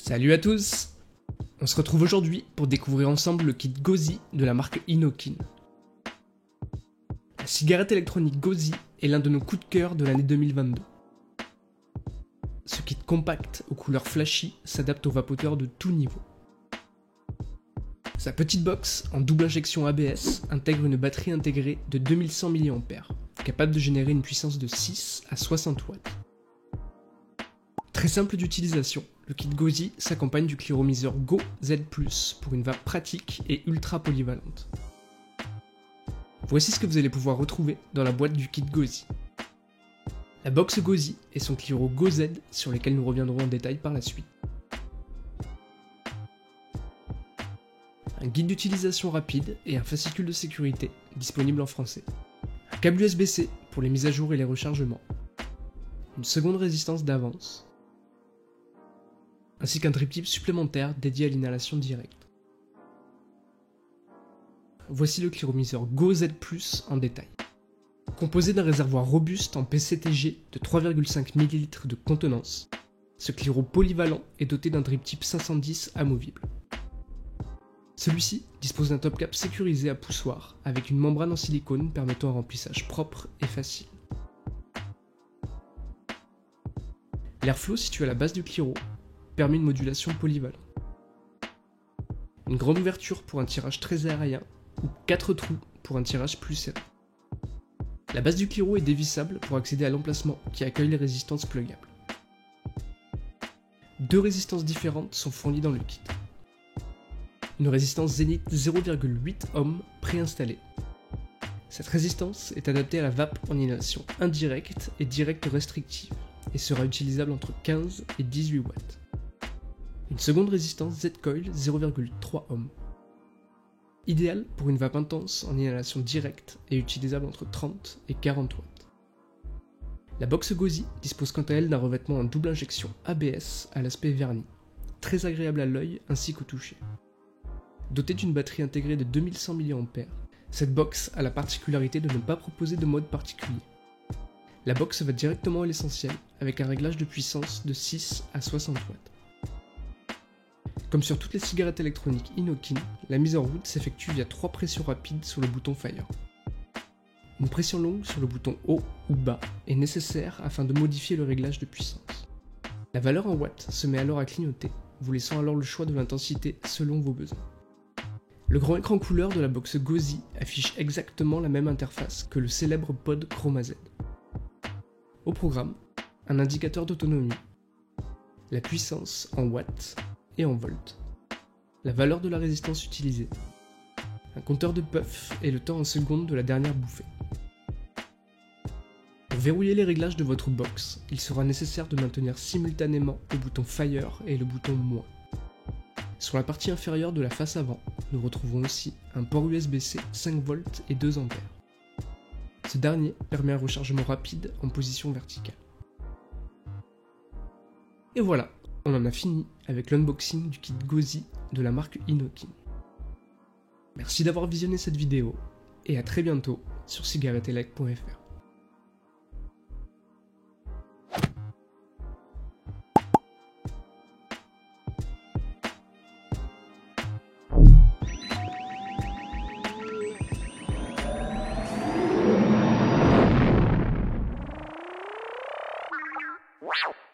Salut à tous! On se retrouve aujourd'hui pour découvrir ensemble le kit Gauzy de la marque Inokin. La cigarette électronique Gauzy est l'un de nos coups de cœur de l'année 2022. Ce kit compact aux couleurs flashy s'adapte aux vapoteurs de tout niveau. Sa petite box en double injection ABS intègre une batterie intégrée de 2100 mAh, capable de générer une puissance de 6 à 60 watts. Très simple d'utilisation, le kit Gauzy s'accompagne du cliromiseur Go Z+, pour une vape pratique et ultra polyvalente. Voici ce que vous allez pouvoir retrouver dans la boîte du kit Gauzy. La box Gauzy et son cliro Go Z sur lesquels nous reviendrons en détail par la suite. Un guide d'utilisation rapide et un fascicule de sécurité disponible en français. Un câble USB-C pour les mises à jour et les rechargements. Une seconde résistance d'avance. Ainsi qu'un drip tip supplémentaire dédié à l'inhalation directe. Voici le cliromiseur Go Z+ en détail. Composé d'un réservoir robuste en PCTG de 3,5 ml de contenance, ce cliro polyvalent est doté d'un drip tip 510 amovible. Celui-ci dispose d'un top cap sécurisé à poussoir avec une membrane en silicone permettant un remplissage propre et facile. L'airflow situé à la base du cliro permet une modulation polyvalente. Une grande ouverture pour un tirage très aérien ou 4 trous pour un tirage plus serré. La base du cliro est dévissable pour accéder à l'emplacement qui accueille les résistances pluggables. Deux résistances différentes sont fournies dans le kit. Une résistance Zenith 0,8 ohm préinstallée. Cette résistance est adaptée à la vape en inhalation indirecte et directe restrictive et sera utilisable entre 15 et 18 watts. Une seconde résistance Z-Coil 0,3 ohm. Idéale pour une vape intense en inhalation directe et utilisable entre 30 et 40 watts. La box Gauzy dispose quant à elle d'un revêtement en double injection ABS à l'aspect verni, très agréable à l'œil ainsi qu'au toucher. Dotée d'une batterie intégrée de 2100 mAh, cette box a la particularité de ne pas proposer de mode particulier. La box va directement à l'essentiel avec un réglage de puissance de 6 à 60 watts. Comme sur toutes les cigarettes électroniques Inokin, la mise en route s'effectue via 3 pressions rapides sur le bouton Fire. Une pression longue sur le bouton haut ou bas est nécessaire afin de modifier le réglage de puissance. La valeur en watts se met alors à clignoter, vous laissant alors le choix de l'intensité selon vos besoins. Le grand écran couleur de la box Gauzy affiche exactement la même interface que le célèbre pod Chroma Z. Au programme, un indicateur d'autonomie, la puissance en watts et en volts, la valeur de la résistance utilisée, un compteur de puff et le temps en secondes de la dernière bouffée. Pour verrouiller les réglages de votre box, il sera nécessaire de maintenir simultanément le bouton Fire et le bouton Moins. Sur la partie inférieure de la face avant, nous retrouvons aussi un port USB-C 5 volts et 2 ampères. Ce dernier permet un rechargement rapide en position verticale. Et voilà, on en a fini avec l'unboxing du kit Gauzy de la marque Inokin. Merci d'avoir visionné cette vidéo et à très bientôt sur cigarettelec.fr. Wow.